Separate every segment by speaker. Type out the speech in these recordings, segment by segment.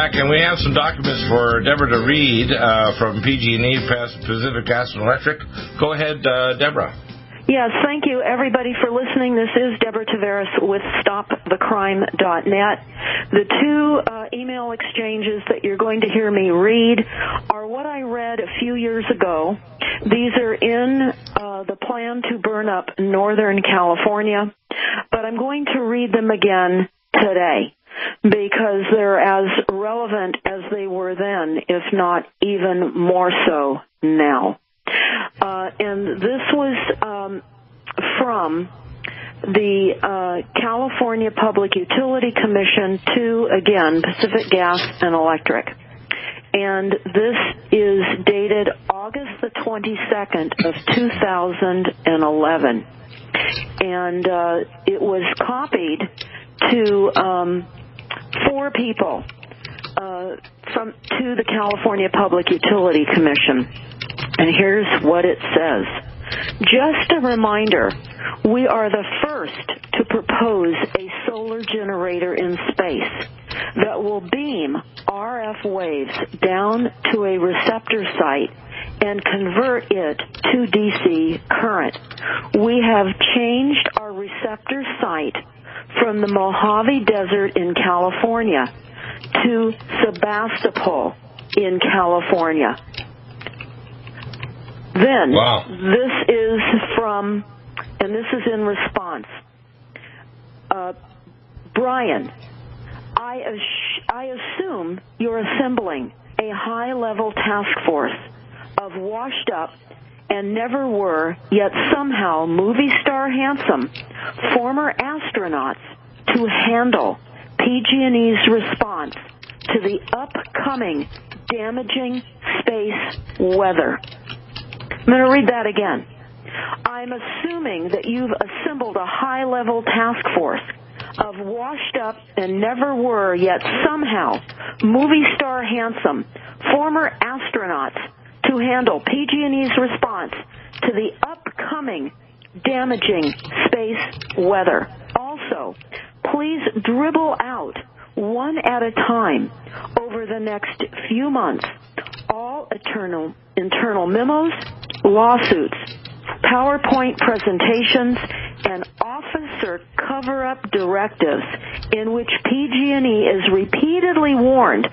Speaker 1: back, and we have some documents for Deborah to read from PG&E, Pacific Gas and Electric. Go ahead, Deborah.
Speaker 2: Yes, thank you, everybody, for listening. This is Deborah Tavares with StopTheCrime.net. The two email exchanges that you're going to hear me read are what I read a few years ago. These are in the plan to burn up Northern California, but I'm going to read them again today because they're as relevant as they were then, if not even more so now. And this was from the California Public Utility Commission to, again, Pacific Gas and Electric. And this is dated August the 22nd of 2011. And it was copied to 4 people to the California Public Utility Commission. And here's what it says. Just a reminder, we are the first to propose a solar generator in space that will beam RF waves down to a receptor site and convert it to DC current. We have changed our receptor site from the Mojave Desert in California to Sebastopol in California. Then,
Speaker 1: wow.
Speaker 2: This is from, and this is in response. Brian, I assume you're assembling a high-level task force of washed up and never were, yet somehow movie star handsome, former astronauts to handle PG&E's response to the upcoming damaging space weather. I'm going to read that again. I'm assuming that you've assembled a high-level task force of washed up and never were, yet somehow movie star handsome, former astronauts to handle PG&E's response to the upcoming damaging space weather. Also, please dribble out one at a time over the next few months all internal memos, lawsuits, PowerPoint presentations, and officer cover-up directives in which PG&E is repeatedly warned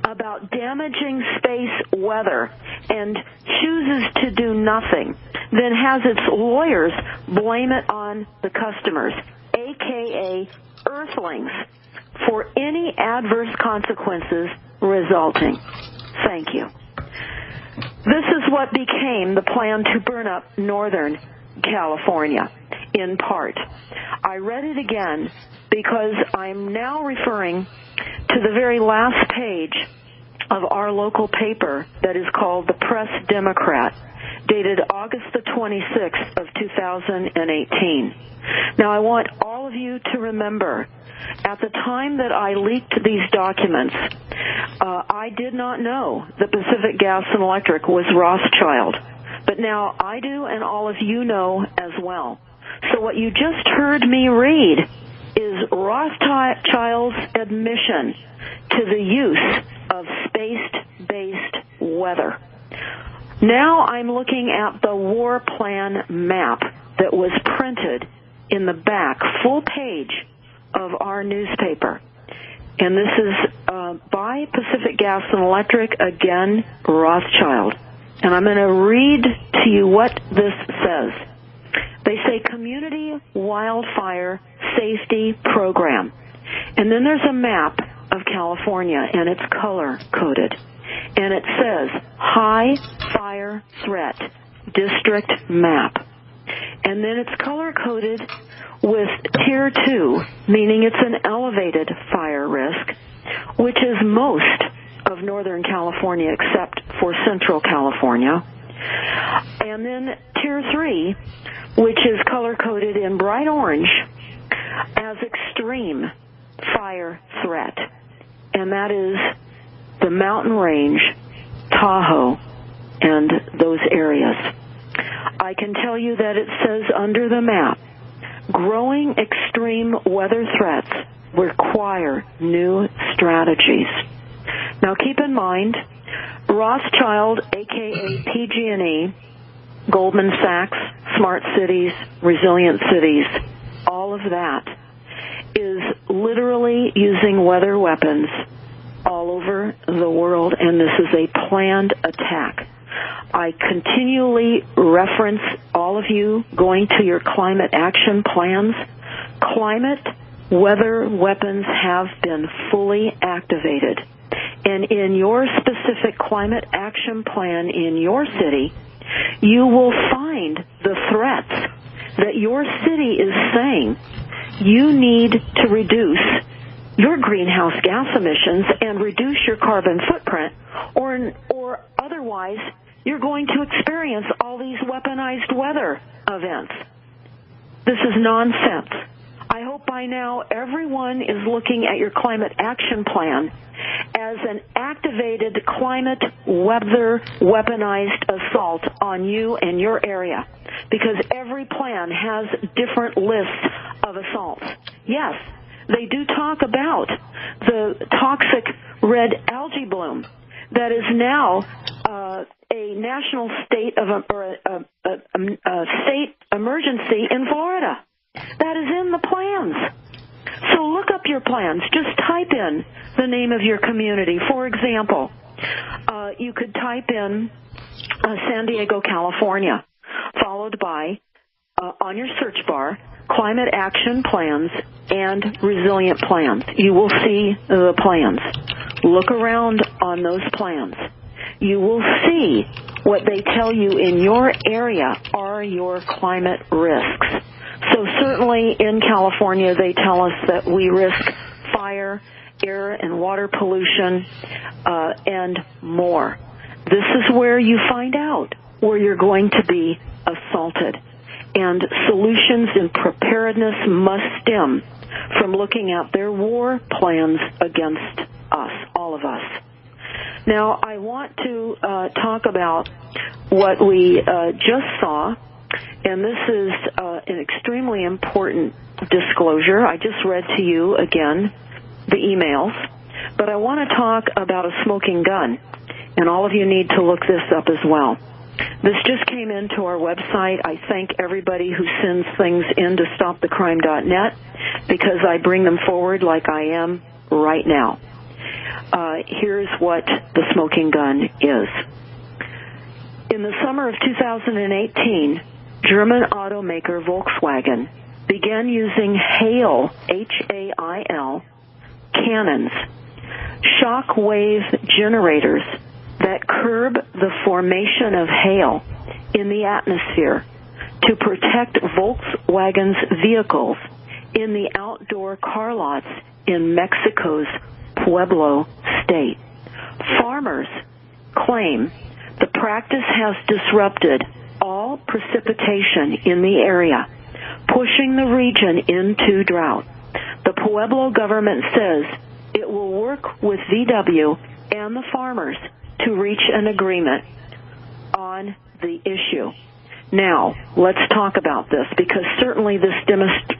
Speaker 2: about damaging space weather and chooses to do nothing, then has its lawyers blame it on the customers, a.k.a. Earthlings, for any adverse consequences resulting. Thank you. This is what became the plan to burn up Northern California, in part. I read it again because I'm now referring to the very last page of our local paper that is called the Press Democrat, dated August the 26th of 2018. Now, I want all of you to remember, at the time that I leaked these documents, I did not know that Pacific Gas and Electric was Rothschild. But now I do, and all of you know as well. So what you just heard me read is Rothschild's admission to the use of space-based weather. Now I'm looking at the war plan map that was printed in the back, full page of our newspaper. And this is by Pacific Gas and Electric, again, Rothschild. And I'm going to read to you what this says. They say Community Wildfire Safety Program. And then there's a map of California, and it's color-coded. And it says High Fire Threat District Map. And then it's color-coded with Tier 2, meaning it's an elevated fire risk, which is most of Northern California except for Central California. And then Tier 3, which is color-coded in bright orange as extreme fire threat. And that is the mountain range, Tahoe, and those areas. I can tell you that it says under the map, growing extreme weather threats require new strategies. Now keep in mind, Rothschild, a.k.a. PG&E, Goldman Sachs, Smart Cities, Resilient Cities, all of that is literally using weather weapons all over the world, and this is a planned attack. I continually reference all of you going to your climate action plans. Climate weather weapons have been fully activated. And in your specific climate action plan in your city, you will find the threats that your city is saying you need to reduce your greenhouse gas emissions and reduce your carbon footprint, or otherwise you're going to experience all these weaponized weather events. This is nonsense. I hope by now everyone is looking at your climate action plan as an activated climate weather weaponized assault on you and your area, because every plan has different lists of assaults. Yes, they do talk about the toxic red algae bloom that is now a national state of a state emergency in Florida. That is in the plans. So look up your plans. Just type in the name of your community. For example, you could type in San Diego, California, followed by, on your search bar, climate action plans and resilient plans. You will see the plans. Look around on those plans. You will see what they tell you in your area are your climate risks. So certainly in California, they tell us that we risk fire, air and water pollution, and more. This is where you find out where you're going to be assaulted. And solutions in preparedness must stem from looking at their war plans against us, all of us. Now, I want to talk about what we just saw, and this is an extremely important disclosure. I just read to you again the emails, but I want to talk about a smoking gun, and all of you need to look this up as well. This just came into our website. I thank everybody who sends things in to stopthecrime.net because I bring them forward like I am right now. Here's what the smoking gun is. In the summer of 2018, German automaker Volkswagen began using HAIL, H-A-I-L, cannons, shock wave generators that curb the formation of hail in the atmosphere to protect Volkswagen's vehicles in the outdoor car lots in Mexico's Pueblo state. Farmers claim the practice has disrupted all precipitation in the area, pushing the region into drought. The Pueblo government says it will work with VW and the farmers to reach an agreement on the issue. Now, let's talk about this, because certainly this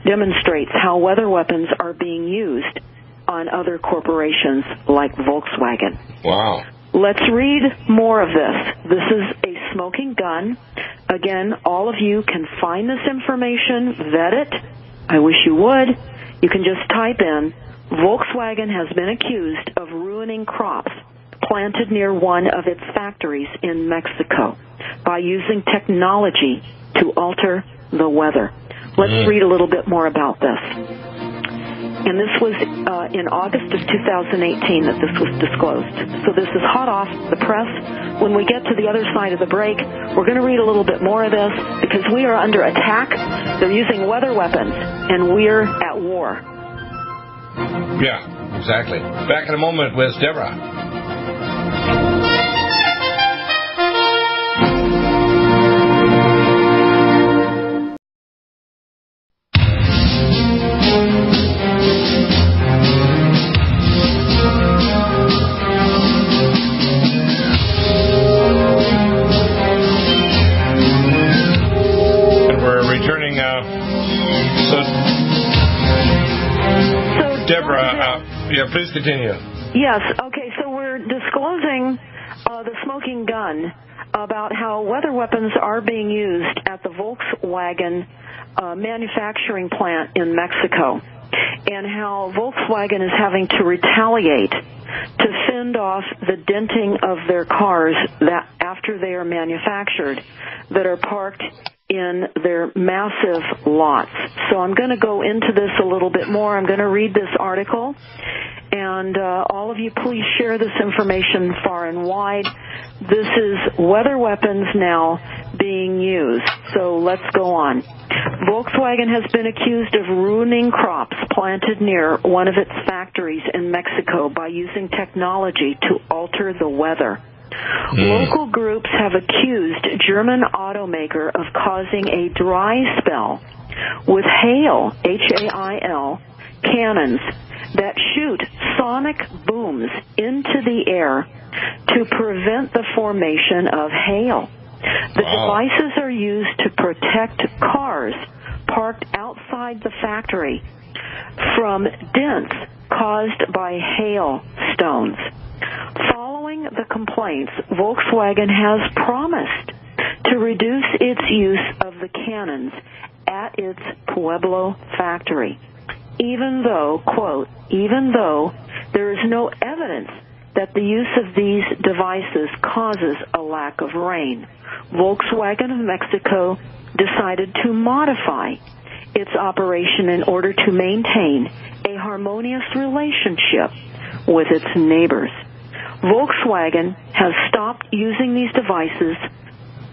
Speaker 2: demonstrates how weather weapons are being used on other corporations like Volkswagen.
Speaker 1: Wow.
Speaker 2: Let's read more of this. This is a smoking gun. Again, all of you can find this information, vet it. I wish you would. You can just type in, Volkswagen has been accused of ruining crops planted near one of its factories in Mexico by using technology to alter the weather. Let's read a little bit more about this. And this was in August of 2018 that this was disclosed. So this is hot off the press. When we get to the other side of the break, we're going to read a little bit more of this because we are under attack. They're using weather weapons, and we're at war.
Speaker 1: Yeah, exactly. Back in a moment with Deborah.
Speaker 2: Deborah,
Speaker 1: yeah, please continue.
Speaker 2: Yes. Okay. So we're they're disclosing the smoking gun about how weather weapons are being used at the Volkswagen manufacturing plant in Mexico, and how Volkswagen is having to retaliate to fend off the denting of their cars that after they are manufactured that are parked in their massive lots. So I'm going to go into this a little bit more. I'm going to read this article, and all of you please share this information far and wide. This is weather weapons now being used. So let's go on. Volkswagen has been accused of ruining crops planted near one of its factories in Mexico by using technology to alter the weather. Local groups have accused German automaker of causing a dry spell with hail, H-A-I-L, cannons that shoot sonic booms into the air to prevent the formation of hail. The devices are used to protect cars parked outside the factory from dents caused by hailstones. Following the complaints, Volkswagen has promised to reduce its use of the cannons at its Pueblo factory, even though, quote, even though there is no evidence that the use of these devices causes a lack of rain. Volkswagen of Mexico decided to modify its operation in order to maintain a harmonious relationship with its neighbors. Volkswagen has stopped using these devices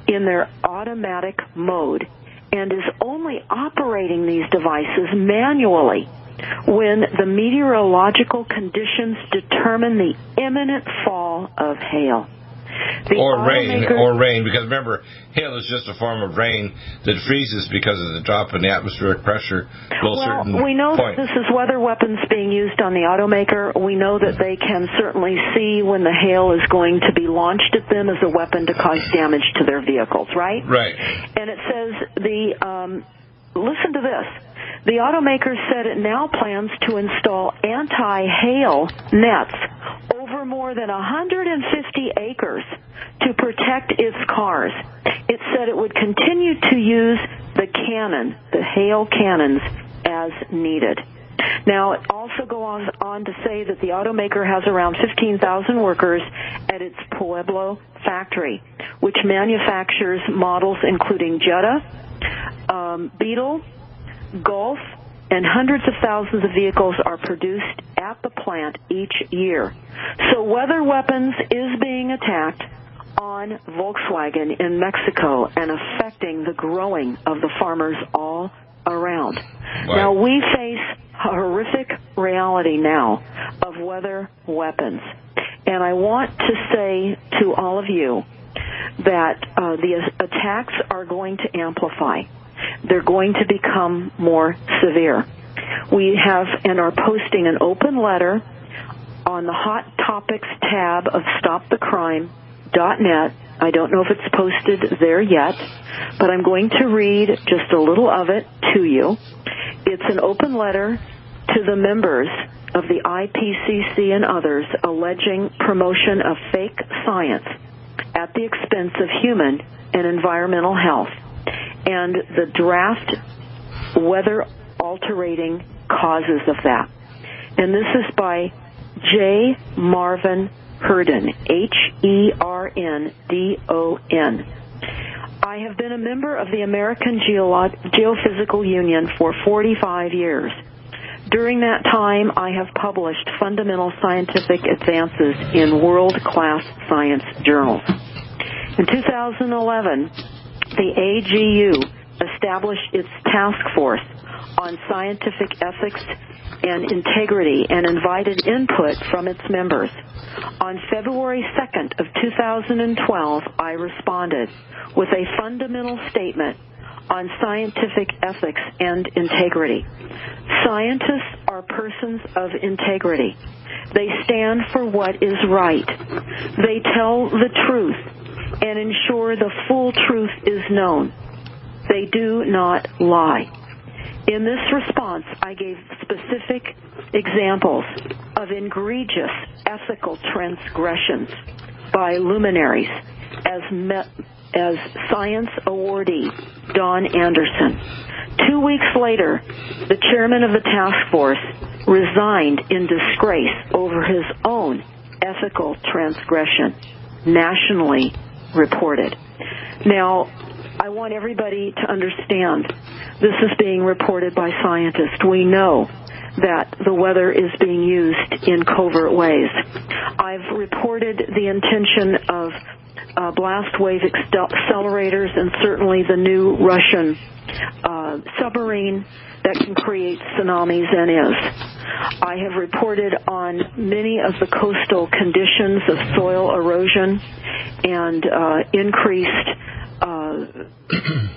Speaker 2: in their automatic mode and is only operating these devices manually when the meteorological conditions determine the imminent fall of hail.
Speaker 1: Or rain, because remember, hail is just a form of rain that freezes because of the drop in the atmospheric pressure below a certain point.
Speaker 2: We know that this is weather weapons being used on the automaker. We know that they can certainly see when the hail is going to be launched at them as a weapon to cause damage to their vehicles, right?
Speaker 1: Right.
Speaker 2: And it says listen to this. The automaker said it now plans to install anti-hail nets over more than 150 acres to protect its cars. It said it would continue to use the hail cannons, as needed. Now, it also goes on to say that the automaker has around 15,000 workers at its Pueblo factory, which manufactures models including Jetta, Beetle, Golf, and hundreds of thousands of vehicles are produced at the plant each year. So weather weapons is being attacked on Volkswagen in Mexico and affecting the growing of the farmers all around. Right. Now, we face a horrific reality now of weather weapons. And I want to say to all of you that the attacks are going to amplify. They're going to become more severe. We have and are posting an open letter on the Hot Topics tab of StopTheCrime.net. I don't know if it's posted there yet, but I'm going to read just a little of it to you. It's an open letter to the members of the IPCC and others alleging promotion of fake science at the expense of human and environmental health, and the draft weather-altering causes of that. And this is by J. Marvin Herndon, Herdon. I have been a member of the American Geophysical Union for 45 years. During that time, I have published fundamental scientific advances in world-class science journals. In 2011, the AGU established its task force on scientific ethics and integrity and invited input from its members. On February 2nd of 2012, I responded with a fundamental statement on scientific ethics and integrity. Scientists are persons of integrity. They stand for what is right. They tell the truth and ensure the full truth is known. They do not lie. In this response, I gave specific examples of egregious ethical transgressions by luminaries as Science Awardee Don Anderson. 2 weeks later, the chairman of the task force resigned in disgrace over his own ethical transgression, nationally reported. Now, I want everybody to understand this is being reported by scientists. We know that the weather is being used in covert ways. I've reported the intention of blast wave accelerators and certainly the new Russian submarine that can create tsunamis and is. I have reported on many of the coastal conditions of soil erosion and increased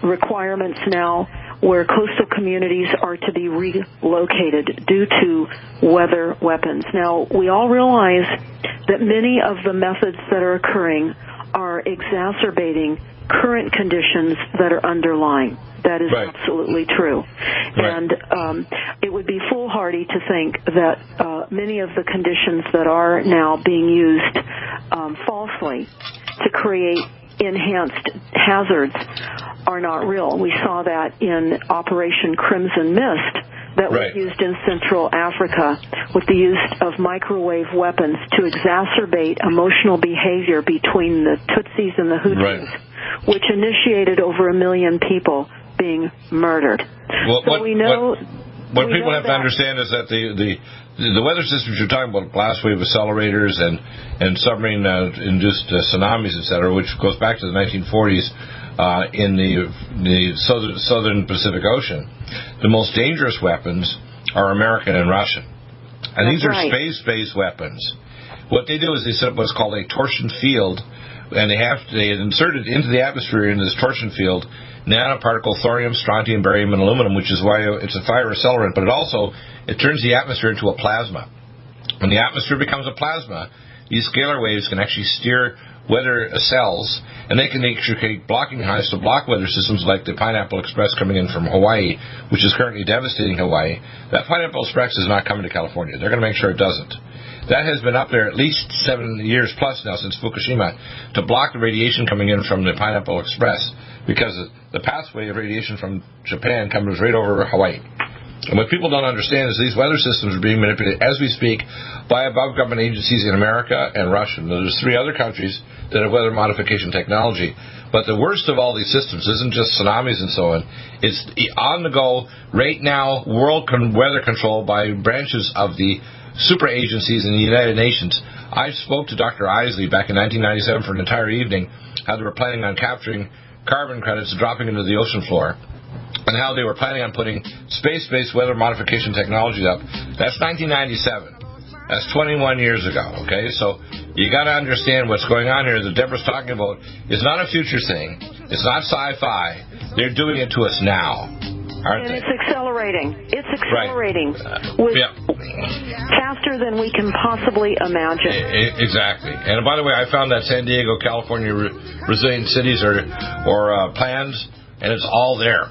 Speaker 2: requirements now where coastal communities are to be relocated due to weather weapons. Now, we all realize that many of the methods that are occurring are exacerbating current conditions that are underlying. That is absolutely true. Right. And it would be foolhardy to think that many of the conditions that are now being used falsely to create enhanced hazards are not real. We saw that in Operation Crimson Mist that was used in Central Africa with the use of microwave weapons to exacerbate emotional behavior between the Tutsis and the Hutus, which initiated over 1 million people being murdered.
Speaker 1: Well,
Speaker 2: so
Speaker 1: what people have to understand is that the weather systems you're talking about, blast wave accelerators and submarine induced tsunamis, etc., which goes back to the 1940s in the southern Pacific Ocean. The most dangerous weapons are American and Russian, and these are space-based weapons. What they do is they set up what's called a torsion field, and they inserted into the atmosphere in this torsion field nanoparticle thorium, strontium, barium, and aluminum, which is why it's a fire accelerant, but it turns the atmosphere into a plasma. When the atmosphere becomes a plasma, these scalar waves can actually steer weather cells, and they can actually create blocking highs to block weather systems like the Pineapple Express coming in from Hawaii, which is currently devastating Hawaii. That Pineapple Express is not coming to California. They're going to make sure it doesn't. That has been up there at least 7 years plus now since Fukushima to block the radiation coming in from the Pineapple Express, because the pathway of radiation from Japan comes right over Hawaii. And what people don't understand is these weather systems are being manipulated as we speak by above government agencies in America and Russia. Now, there's 3 other countries that have weather modification technology. But the worst of all these systems isn't just tsunamis and so on. It's on the go right now world weather control by branches of the super agencies in the United Nations. I spoke to Dr. Isley back in 1997 for an entire evening how they were planning on capturing carbon credits dropping into the ocean floor, and how they were planning on putting space-based weather modification technology up. That's 1997. That's 21 years ago, okay? So you got to understand what's going on here that Deborah's talking about is not a future thing. It's not sci-fi. They're doing it to us now, aren't they?
Speaker 2: And it's accelerating. It's accelerating faster than we can possibly imagine.
Speaker 1: Exactly. And by the way, I found that San Diego, California resilient cities or plans, and it's all there.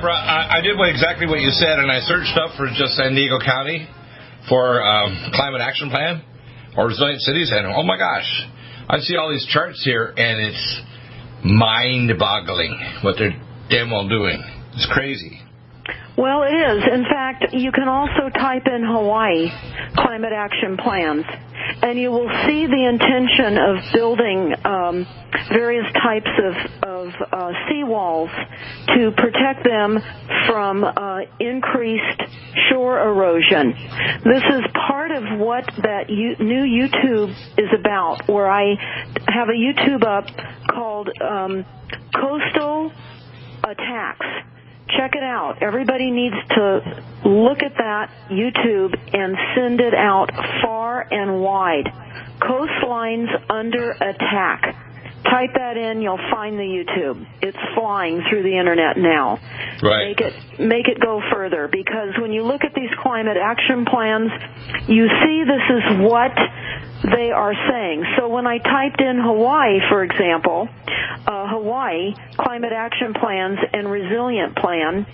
Speaker 1: I did exactly what you said, and I searched up for just San Diego County for climate action plan or resilient cities, and oh my gosh, I see all these charts here, and it's mind-boggling what they're damn well doing. It's crazy.
Speaker 2: Well, it is. In fact, you can also type in Hawaii climate action plans, and you will see the intention of building various types of seawalls to protect them from increased shore erosion. This is part of what that new YouTube is about, where I have a YouTube up called Coastal Attacks. Check it out. Everybody needs to look at that YouTube and send it out far and wide. Coastlines under attack. Type that in, you'll find the YouTube. It's flying through the internet now.
Speaker 1: Right.
Speaker 2: Make it go further, because when you look at these climate action plans, you see this is what they are saying. So when I typed in Hawaii, for example, Hawaii Climate Action Plans and Resilient Plan,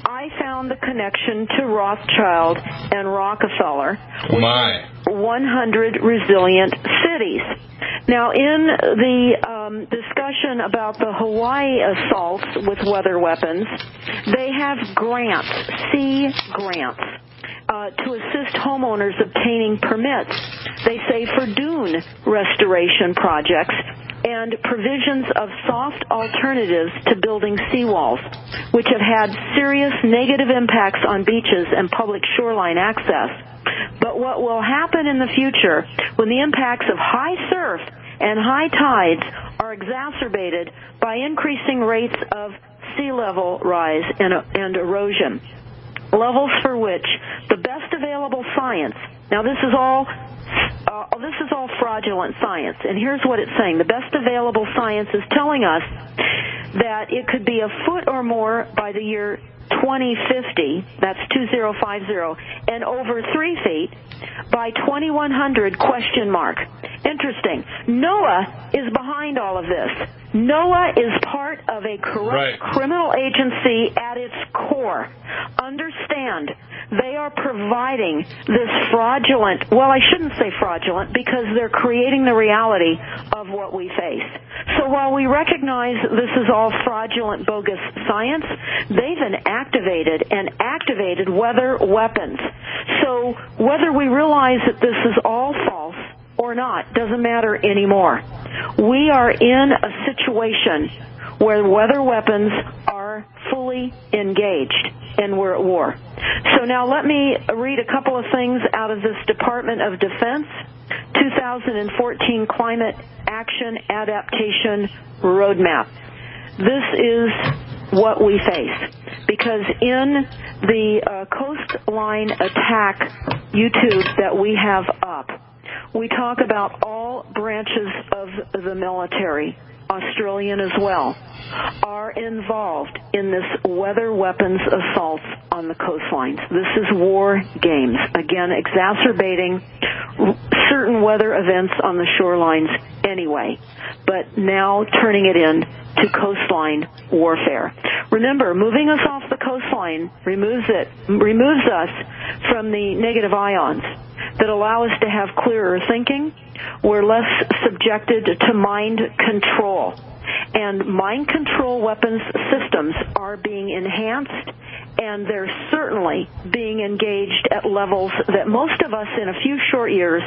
Speaker 2: I found the connection to Rothschild and Rockefeller.
Speaker 1: My.
Speaker 2: 100 resilient cities. Now, in the discussion about the Hawaii assaults with weather weapons, they have grants, sea grants, to assist homeowners obtaining permits, they say, for dune restoration projects and provisions of soft alternatives to building seawalls, which have had serious negative impacts on beaches and public shoreline access. But what will happen in the future when the impacts of high surf and high tides are exacerbated by increasing rates of sea level rise and erosion, levels for which the best available science, now this is all fraudulent science, and here's what it's saying. The best available science is telling us that it could be a foot or more by the year 2050, that's 2050, and over 3 feet by 2100, ? Interesting. NOAA is behind all of this. NOAA is part of a corrupt criminal agency at its core. Understand, they are providing this fraudulent, well, I shouldn't say fraudulent, because they're creating the reality of what we face. So while we recognize this is all fraudulent, bogus science, they've activated weather weapons. So whether we realize that this is all false or not doesn't matter anymore. We are in a situation where weather weapons are fully engaged, and we're at war. So now let me read a couple of things out of this Department of Defense 2014 Climate Action Adaptation Roadmap. This is what we face, because in the coastline attack YouTube that we have up, we talk about all branches of the military, Australian as well, are involved in this weather weapons assaults on the coastlines. This is war games, again, exacerbating certain weather events on the shorelines anyway, but now turning it into coastline warfare. Remember, moving us off the coastline removes us from the negative ions that allow us to have clearer thinking. We're less subjected to mind control. And mind control weapons systems are being enhanced, and they're certainly being engaged at levels that most of us in a few short years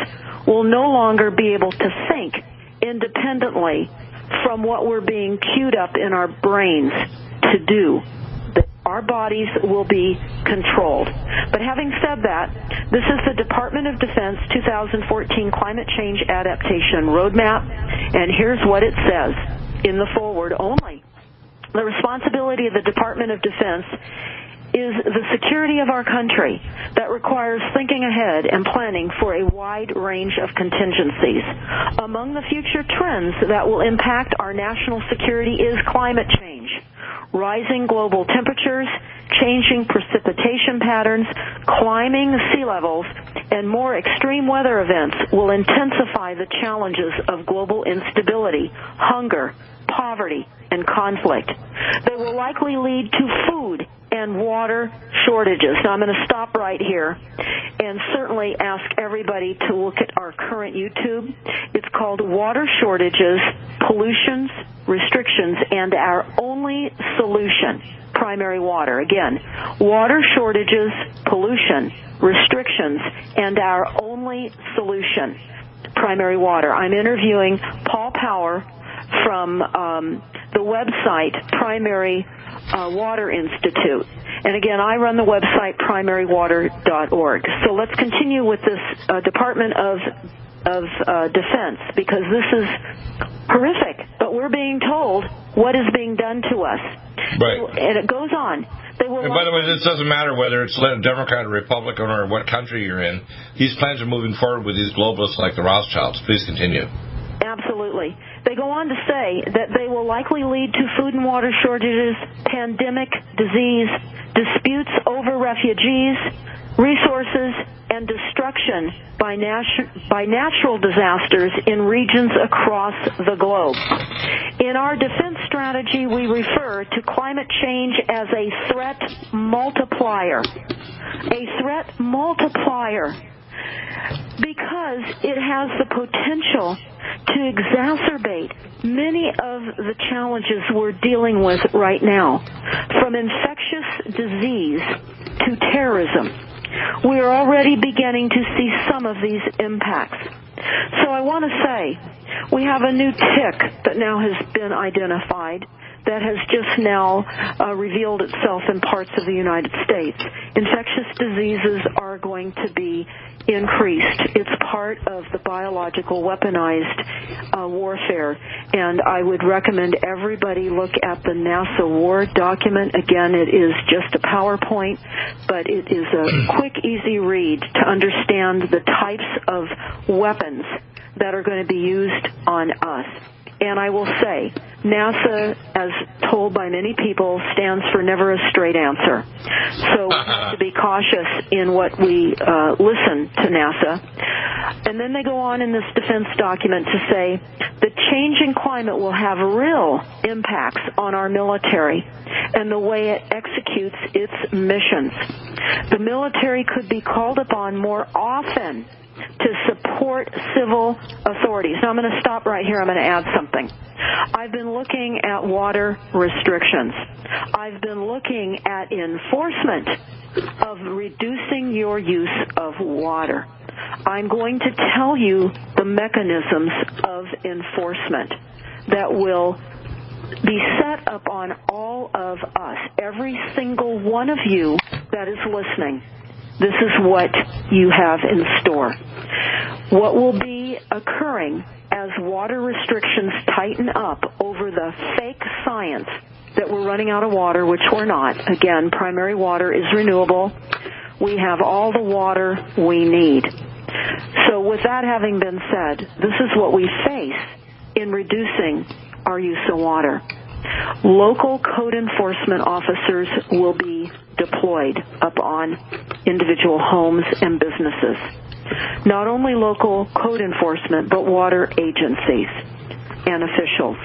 Speaker 2: will no longer be able to think independently from what we're being queued up in our brains to do. Our bodies will be controlled. But having said that, this is the Department of Defense 2014 Climate Change Adaptation Roadmap, and here's what it says in the foreword only. The responsibility of the Department of Defense is the security of our country that requires thinking ahead and planning for a wide range of contingencies. Among the future trends that will impact our national security is climate change. Rising global temperatures, changing precipitation patterns, climbing sea levels, and more extreme weather events will intensify the challenges of global instability, hunger, poverty, and conflict. They will likely lead to food and water shortages. Now, I'm going to stop right here and certainly ask everybody to look at our current YouTube. It's called Water Shortages, Pollutions, Restrictions, and Our Only Solution, Primary Water. Again, water shortages, pollution, restrictions, and our only solution, primary water. I'm interviewing Paul Power from the website Primary Water Institute. And again, I run the website primarywater.org. So let's continue with this Department of Defense, because this is horrific, but we're being told what is being done to us.
Speaker 1: Right.
Speaker 2: And it goes on. They will.
Speaker 1: And by the way, this doesn't matter whether it's Democrat or Republican or what country you're in. These plans are moving forward with these globalists like the Rothschilds. Please continue.
Speaker 2: Absolutely. They go on to say that they will likely lead to food and water shortages, pandemic, disease, disputes over refugees, resources, and destruction by natural disasters in regions across the globe. In our defense strategy, we refer to climate change as a threat multiplier. A threat multiplier because it has the potential to exacerbate many of the challenges we're dealing with right now, from infectious disease to terrorism. We are already beginning to see some of these impacts. So I want to say we have a new tick that now has been identified that has just now revealed itself in parts of the United States. Infectious diseases are going to be increased. It's part of the biological weaponized warfare, and I would recommend everybody look at the NASA War document. Again, it is just a PowerPoint, but it is a quick, easy read to understand the types of weapons that are going to be used on us. And I will say, NASA, as told by many people, stands for never a straight answer. So we have to be cautious in what we listen to NASA. And then they go on in this defense document to say the changing climate will have real impacts on our military and the way it executes its missions. The military could be called upon more often to support civil authorities. Now, I'm going to stop right here. I'm going to add something. I've been looking at water restrictions. I've been looking at enforcement of reducing your use of water. I'm going to tell you the mechanisms of enforcement that will be set up on all of us, every single one of you that is listening. This is what you have in store. What will be occurring as water restrictions tighten up over the fake science that we're running out of water, which we're not. Again, primary water is renewable. We have all the water we need. So with that having been said, this is what we face in reducing our use of water. Local code enforcement officers will be deployed upon individual homes and businesses. Not only local code enforcement, but water agencies and officials,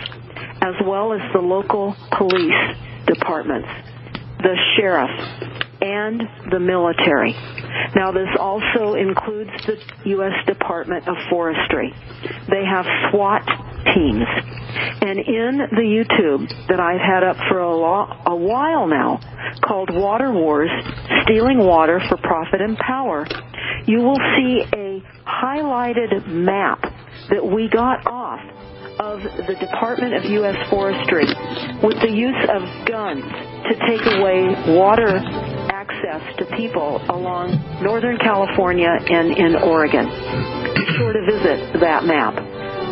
Speaker 2: as well as the local police departments, the sheriff, and the military. Now, this also includes the U.S. Department of Forestry. They have SWAT teams. And in the YouTube that I've had up for a while now, called Water Wars, Stealing Water for Profit and Power, you will see a highlighted map that we got off of the Department of U.S. Forestry with the use of guns to take away water access to people along Northern California and in Oregon. Be sure to visit that map.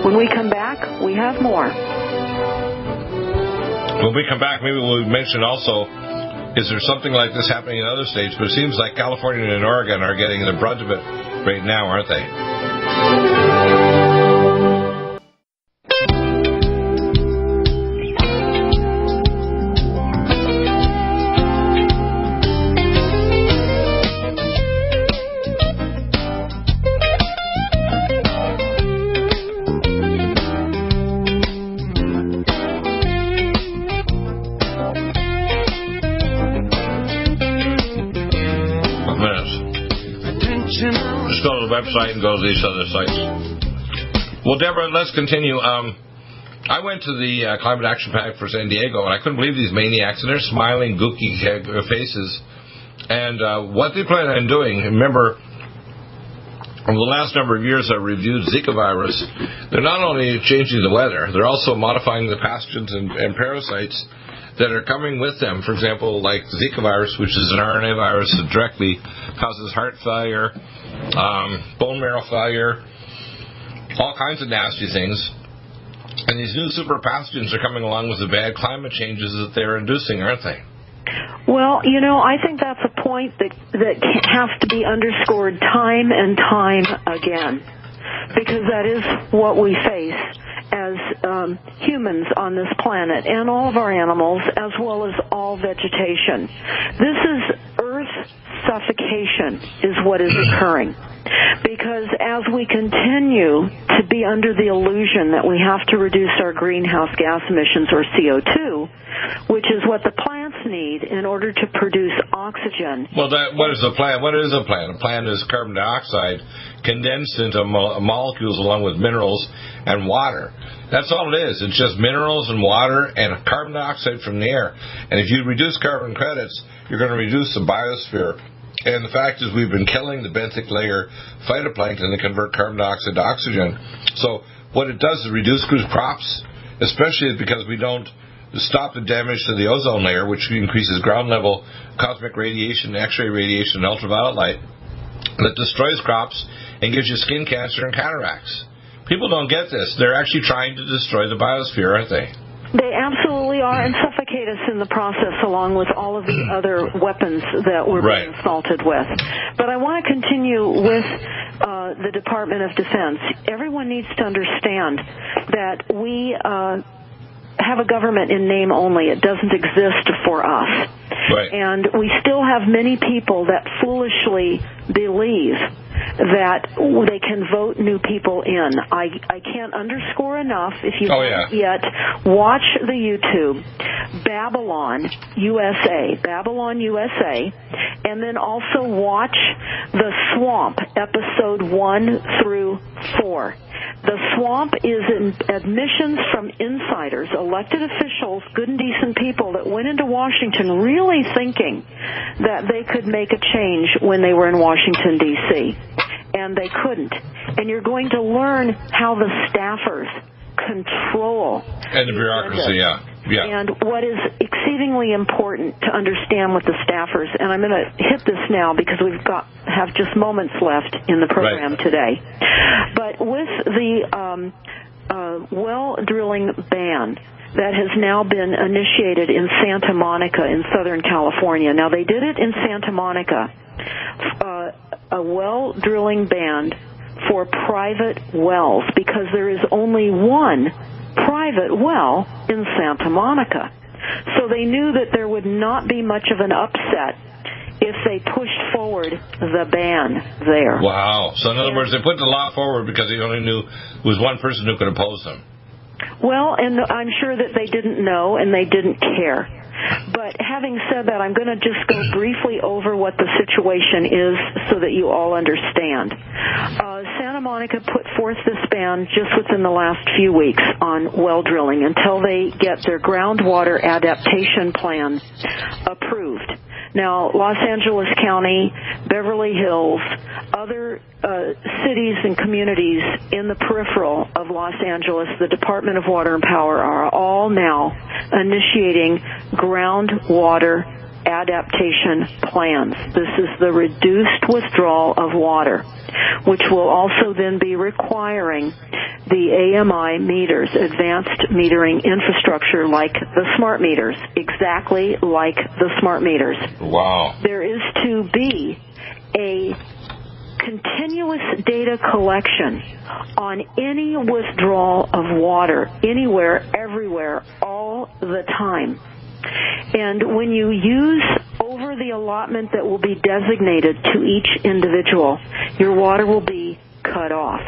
Speaker 2: When we come back, we have more.
Speaker 1: When we come back, maybe we'll mention also, is there something like this happening in other states? But it seems like California and Oregon are getting the brunt of it right now, aren't they? Website and go to these other sites. Well, Deborah, let's continue. I went to the Climate Action Pact for San Diego, and I couldn't believe these maniacs, and they're smiling, gooky faces. And what they plan on doing, remember, over the last number of years I've reviewed Zika virus. They're not only changing the weather, they're also modifying the pathogens and parasites that are coming with them. For example, like Zika virus, which is an RNA virus that directly causes heart failure, bone marrow failure, all kinds of nasty things. And these new super pathogens are coming along with the bad climate changes that they're inducing, aren't they?
Speaker 2: Well, I think that's a point that has to be underscored time and time again, because that is what we face as humans on this planet, and all of our animals, as well as all vegetation. This is Earth suffocation is what is occurring. Because as we continue to be under the illusion that we have to reduce our greenhouse gas emissions, or CO2, which is what the plants need in order to produce oxygen.
Speaker 1: Well, what is a plant? What is a plant? A plant is carbon dioxide condensed into molecules along with minerals and water. That's all it is. It's just minerals and water and carbon dioxide from the air. And if you reduce carbon credits, you're going to reduce the biosphere. And the fact is, we've been killing the benthic layer phytoplankton that convert carbon dioxide to oxygen. So what it does is reduce crops, especially because we don't stop the damage to the ozone layer, which increases ground level cosmic radiation, X-ray radiation, and ultraviolet light that destroys crops and gives you skin cancer and cataracts. People don't get this. They're actually trying to destroy the biosphere, aren't they?
Speaker 2: They absolutely are, and suffocate us in the process, along with all of the other weapons that we're being assaulted with. But I want to continue with the Department of Defense. Everyone needs to understand that we have a government in name only. It doesn't exist for us.
Speaker 1: Right.
Speaker 2: And we still have many people that foolishly believe that they can vote new people in. I can't underscore enough, if you haven't yet, watch the YouTube, Babylon USA, and then also watch The Swamp, episode 1 through 4. The Swamp is admissions from insiders, elected officials, good and decent people that went into Washington really thinking that they could make a change when they were in Washington, D.C., and they couldn't. And you're going to learn how the staffers control
Speaker 1: and the bureaucracy, yeah.
Speaker 2: And what is exceedingly important to understand with the staffers, and I'm going to hit this now because have just moments left in the program today. But with the well drilling ban that has now been initiated in Santa Monica in Southern California. Now, they did it in Santa Monica, a well drilling ban for private wells, because there is only one private well in Santa Monica. So they knew that there would not be much of an upset if they pushed forward the ban there.
Speaker 1: Wow. So in other words, they put the law forward because they only knew there was one person who could oppose them.
Speaker 2: Well, and I'm sure that they didn't know and they didn't care. But having said that, I'm going to just go briefly over what the situation is so that you all understand. Santa Monica put forth this ban just within the last few weeks on well drilling until they get their groundwater adaptation plan approved. Now, Los Angeles County, Beverly Hills, other cities and communities in the peripheral of Los Angeles, the Department of Water and Power are all now initiating groundwater adaptation plans. This is the reduced withdrawal of water, which will also then be requiring the AMI meters, advanced metering infrastructure, like the smart meters, exactly like the smart meters.
Speaker 1: Wow.
Speaker 2: There is to be a continuous data collection on any withdrawal of water, anywhere, everywhere, all the time. And when you use over the allotment that will be designated to each individual, your water will be cut off.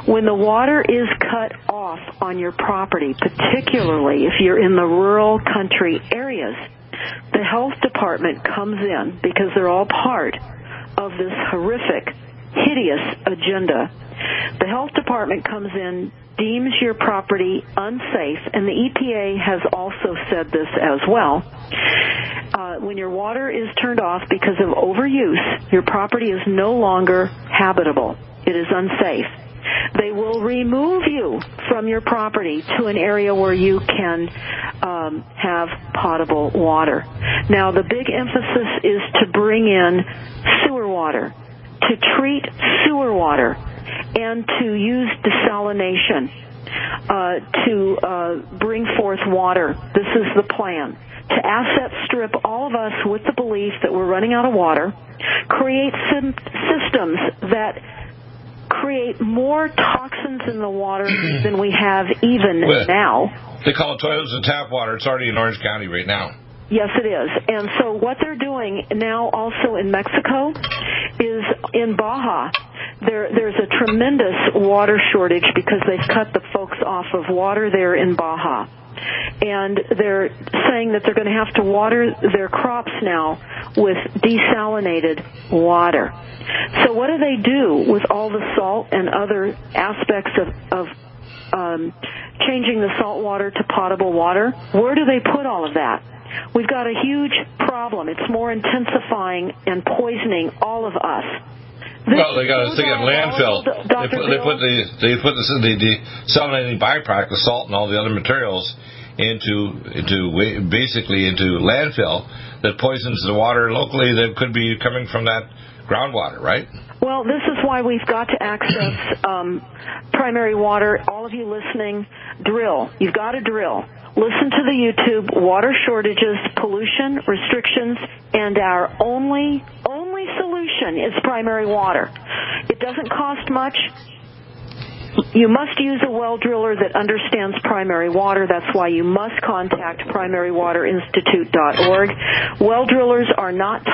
Speaker 2: When the water is cut off on your property, particularly if you're in the rural country areas, the health department comes in, because they're all part of this horrific, hideous agenda. The health department comes in, deems your property unsafe, and the EPA has also said this as well. When your water is turned off because of overuse, your property is no longer habitable. It is unsafe. They will remove you from your property to an area where you can have potable water. Now, the big emphasis is to bring in sewer water, to treat sewer water, and to use desalination to bring forth water. This is the plan, to asset strip all of us with the belief that we're running out of water, create systems that create more toxins in the water than we have even now.
Speaker 1: They call it toilets and tap water. It's already in Orange County right now.
Speaker 2: Yes, it is. And so what they're doing now also in Mexico is in Baja. There's a tremendous water shortage because they've cut the folks off of water there in Baja. And they're saying that they're going to have to water their crops now with desalinated water. So what do they do with all the salt and other aspects of changing the salt water to potable water? Where do they put all of that? We've got a huge problem. It's more intensifying and poisoning all of us.
Speaker 1: Well, they got to stick it in landfill. They put the desalinating byproduct, the salt and all the other materials, into landfill that poisons the water locally that could be coming from that groundwater, right?
Speaker 2: Well, this is why we've got to access primary water. All of you listening, drill. You've got to drill. Listen to the YouTube, water shortages, pollution, restrictions, and our only solution is primary water. It doesn't cost much. You must use a well driller that understands primary water. That's why you must contact PrimaryWaterInstitute.org. Well drillers are not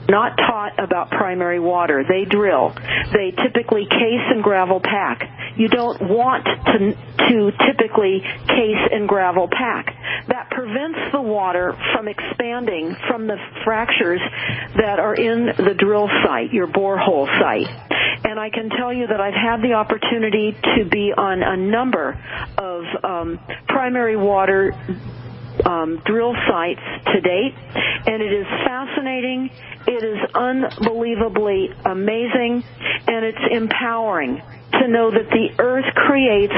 Speaker 2: taught about primary water. They drill. They typically case and gravel pack. You don't want to typically case and gravel pack. That prevents the water from expanding from the fractures that are in the drill site, your borehole site. And I can tell you that I've had the opportunity to be on a number of primary water drill sites to date, and it is fascinating, it is unbelievably amazing, and it's empowering to know that the earth creates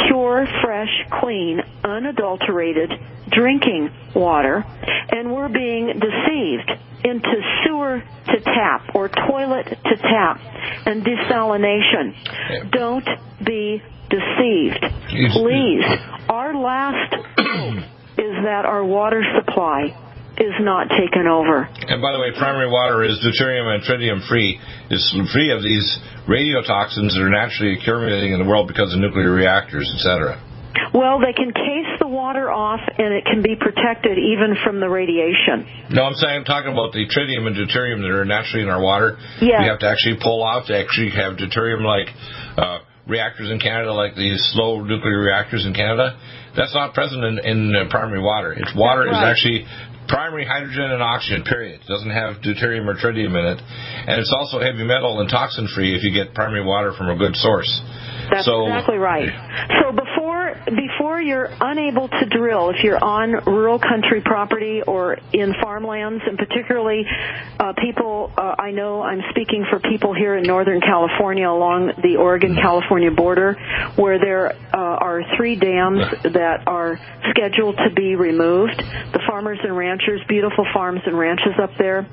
Speaker 2: pure, fresh, clean, unadulterated drinking water, and we're being deceived into sewer to tap or toilet to tap and desalination. Don't be deceived. Please, our last hope is that our water supply is not taken over.
Speaker 1: And by the way, primary water is deuterium and tritium free. It's free of these radiotoxins that are naturally accumulating in the world because of nuclear reactors, etc.
Speaker 2: Well, they can case the water off, and it can be protected even from the radiation.
Speaker 1: No, I'm talking about the tritium and deuterium that are naturally in our water.
Speaker 2: Yeah.
Speaker 1: We have to actually pull out to actually have deuterium like reactors in Canada, like these slow nuclear reactors in Canada. That's not present in primary water. Its water is actually primary hydrogen and oxygen, period. It doesn't have deuterium or tritium in it. And it's also heavy metal and toxin-free if you get primary water from a good source.
Speaker 2: That's exactly right. So before you're unable to drill, if you're on rural country property or in farmlands, and particularly people, I know I'm speaking for people here in Northern California along the Oregon-California border, where there are 3 dams that are scheduled to be removed. The farmers and ranchers, beautiful farms and ranches up there,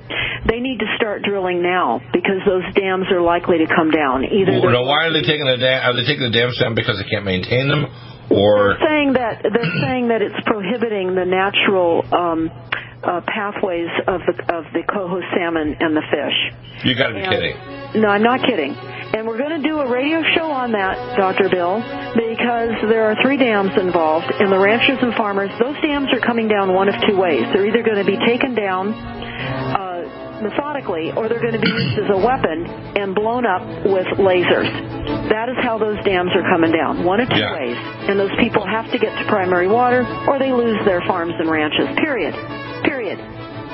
Speaker 2: they need to start drilling now because those dams are likely to come down.
Speaker 1: Why are they taking the dam? Are they taking the dams down because they can't maintain them, or
Speaker 2: they're saying that it's prohibiting the natural pathways of the coho salmon and the fish.
Speaker 1: You got to be kidding.
Speaker 2: No, I'm not kidding. And we're going to do a radio show on that, Dr. Bill, because there are 3 dams involved, and the ranchers and farmers, those dams are coming down one of 2 ways. They're either going to be taken down methodically, or they're going to be used as a weapon and blown up with lasers. That is how those dams are coming down, one of 2 ways. And those people have to get to primary water, or they lose their farms and ranches, period.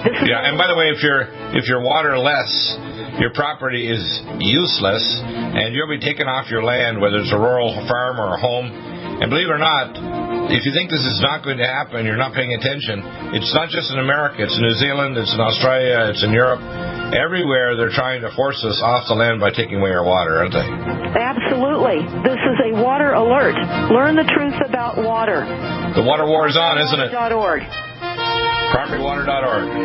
Speaker 2: And
Speaker 1: by the way, if you're waterless, your property is useless, and you'll be taken off your land, whether it's a rural farm or a home. And believe it or not, if you think this is not going to happen, you're not paying attention. It's not just in America. It's in New Zealand. It's in Australia. It's in Europe. Everywhere they're trying to force us off the land by taking away our water, aren't they?
Speaker 2: Absolutely. This is a water alert. Learn the truth about water.
Speaker 1: The water war is on, isn't it?
Speaker 2: .org.
Speaker 1: PrimaryWater.org.